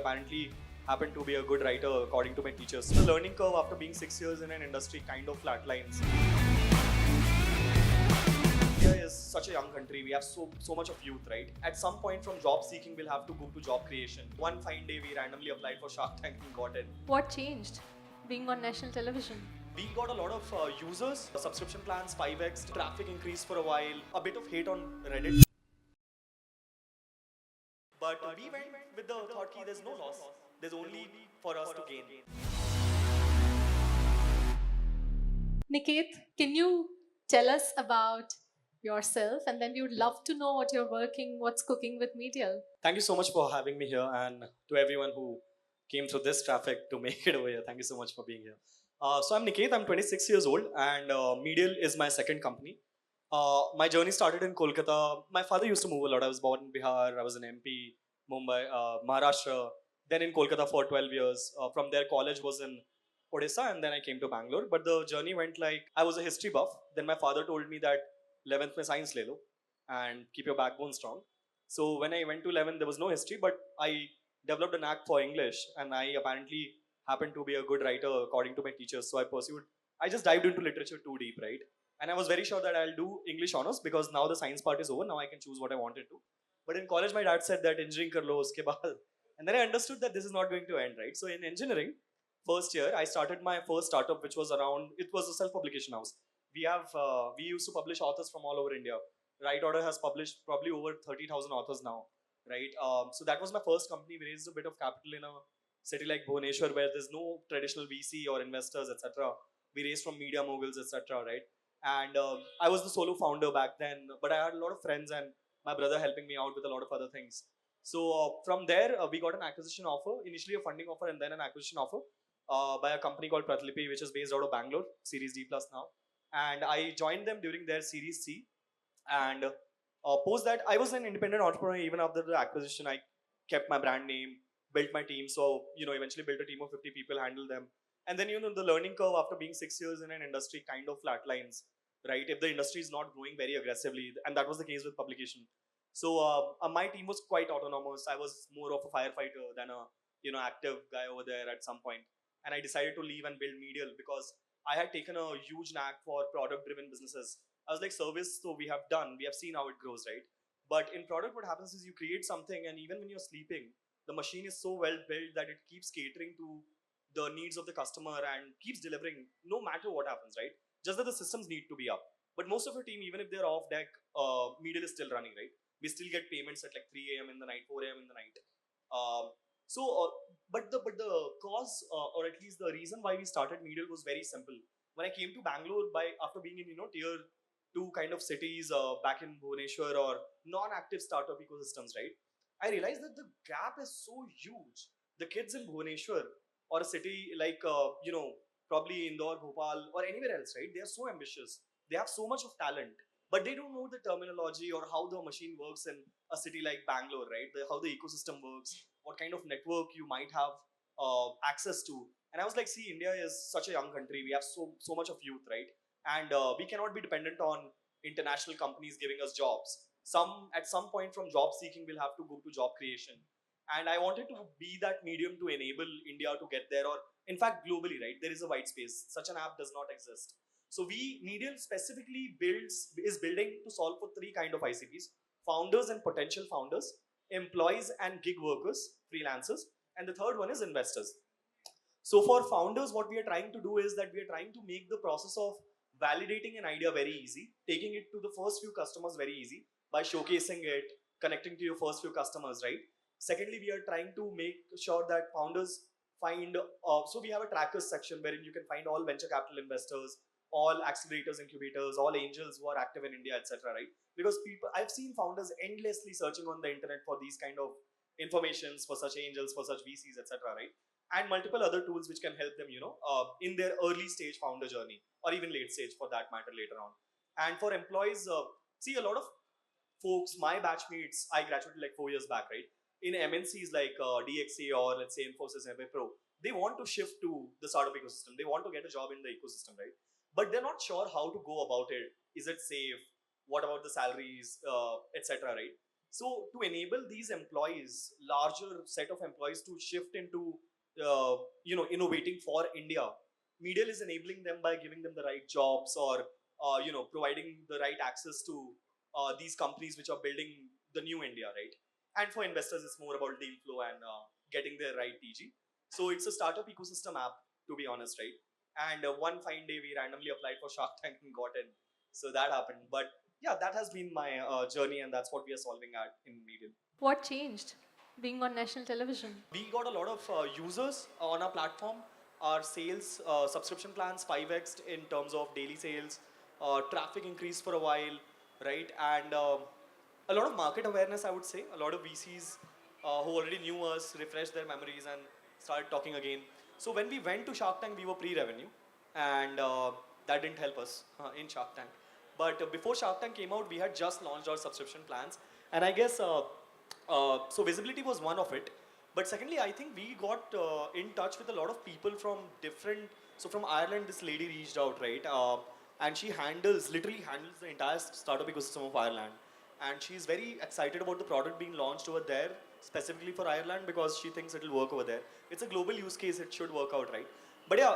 apparently happen to be a good writer according to my teachers. The learning curve after being 6 years in an industry kind of flatlines. India is such a young country. We have so much of youth, right? At some point from job seeking, we'll have to go to job creation. One fine day, we randomly applied for Shark Tank and got it. What changed being on national television? We got a lot of users, subscription plans 5x, traffic increased for a while, a bit of hate on Reddit. But we went with the thought that there's no loss, there's only for us to gain. Niket, can you tell us about yourself, and then we would love to know what you're working, what's cooking with Medial. Thank you so much for having me here, and to everyone who came through this traffic to make it over here. Thank you so much for being here. So I'm Niket, I'm 26 years old, and Medial is my second company. My journey started in Kolkata. My father used to move a lot. I was born in Bihar, I was in MP, Mumbai, Maharashtra, then in Kolkata for 12 years. From there, college was in Odisha, and then I came to Bangalore. But the journey went like, I was a history buff. Then my father told me that 11th mein science le lo and keep your backbone strong. So when I went to 11, there was no history, but I developed a knack for English, and I apparently happened to be a good writer according to my teachers. So I just dived into literature too deep, right? And I was very sure that I'll do English honors because now the science part is over. Now I can choose what I wanted to. But in college, my dad said that engineering kar lo uske baad. And then I understood that this is not going to end, right? So in engineering, first year, I started my first startup, which was it was a self-publication house. We used to publish authors from all over India. Right Order has published probably over 30,000 authors now, right? So that was my first company. We raised a bit of capital in a city like Bhubaneswar where there's no traditional VC or investors, etc. We raised from media moguls, etc. Right? And I was the solo founder back then, but I had a lot of friends and my brother helping me out with a lot of other things. So from there, we got an acquisition offer, initially a funding offer and then an acquisition offer by a company called Pratilipi, which is based out of Bangalore, Series D plus now. And I joined them during their Series C. And post that, I was an independent entrepreneur even after the acquisition. I kept my brand name, built my team. So, eventually built a team of 50 people, handled them. And then, the learning curve after being 6 years in an industry kind of flatlines, right? If the industry is not growing very aggressively, and that was the case with publication. So my team was quite autonomous. I was more of a firefighter than a, active guy over there at some point. And I decided to leave and build Medial because I had taken a huge knack for product-driven businesses. I was like, service, so we have seen how it grows, right? But in product, what happens is you create something, and even when you're sleeping, the machine is so well built that it keeps catering to the needs of the customer and keeps delivering no matter what happens, right? Just that the systems need to be up. But most of your team, even if they're off deck, Medial is still running, right? We still get payments at like 3 a.m. in the night, 4 a.m. in the night. But the cause, or at least the reason why we started Medial was very simple. When I came to Bangalore after being in tier 2 kind of cities back in Bhubaneswar or non-active startup ecosystems, right? I realized that the gap is so huge. The kids in Bhubaneswar or a city like probably Indore, Bhopal or anywhere else, right? They are so ambitious. They have so much of talent, but they don't know the terminology or how the machine works in a city like Bangalore, right? How the ecosystem works, what kind of network you might have access to. And I was like, see, India is such a young country. We have so much of youth, right? And we cannot be dependent on international companies giving us jobs. At some point from job seeking, we'll have to go to job creation. And I wanted to be that medium to enable India to get there, or in fact, globally, right? There is a white space. Such an app does not exist. So Medial specifically is building to solve for 3 kind of ICPs: founders and potential founders, employees and gig workers, freelancers, and the third one is investors. So for founders, what we are trying to do is that we are trying to make the process of validating an idea very easy, taking it to the first few customers very easy by showcasing it, connecting to your first few customers, right? Secondly, we are trying to make sure that founders find, so we have a trackers section wherein you can find all venture capital investors, all accelerators, incubators, all angels who are active in India, etc. Right? Because I've seen founders endlessly searching on the internet for these kind of informations, for such angels, for such VCs, etc. Right? And multiple other tools which can help them, in their early stage founder journey, or even late stage for that matter later on. And for employees, see, a lot of folks, my batchmates, I graduated like 4 years back, right? In MNCs like DXC or let's say Infosys and Wipro, they want to shift to the startup ecosystem. They want to get a job in the ecosystem, right? But they're not sure how to go about it. Is it safe? What about the salaries, etc. Right? So to enable these employees, larger set of employees to shift into innovating for India, Medial is enabling them by giving them the right jobs or providing the right access to these companies which are building the new India, right? And for investors, it's more about deal flow and getting their right TG. So it's a startup ecosystem app, to be honest, right? And one fine day, we randomly applied for Shark Tank and got in. So that happened. But yeah, that has been my journey, and that's what we are solving at in Medial. What changed being on national television? We got a lot of users on our platform. Our sales subscription plans 5x in terms of daily sales. Traffic increased for a while, right? And a lot of market awareness, I would say. A lot of VCs who already knew us refreshed their memories and started talking again. So when we went to Shark Tank, we were pre-revenue, and that didn't help us in Shark Tank. But before Shark Tank came out, we had just launched our subscription plans, and I guess so visibility was one of it. But secondly, I think we got in touch with a lot of people from different. So from Ireland, this lady reached out, right? And she literally handles the entire startup ecosystem of Ireland. And she's very excited about the product being launched over there, specifically for Ireland, because she thinks it'll work over there. It's a global use case; it should work out, right? But yeah,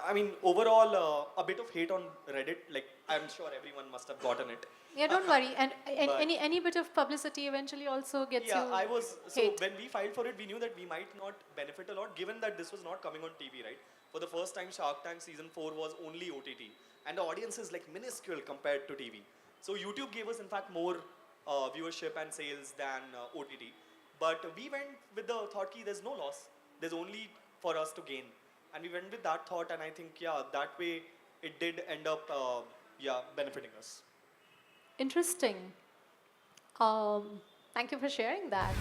I mean, overall, a bit of hate on Reddit. Like I'm sure everyone must have gotten it. Yeah, don't worry. And But- any bit of publicity eventually also gets Yeah, you I was so hate. when we filed for it, we knew that we might not benefit a lot, given that this was not coming on TV, right? For the first time, Shark Tank season 4 was only OTT, and the audience is like minuscule compared to TV. So YouTube gave us, in fact, more viewership and sales than OTT. But we went with the thought key, there's no loss. There's only for us to gain, and we went with that thought, and I think yeah, that way it did end up benefiting us. Interesting. Thank you for sharing that.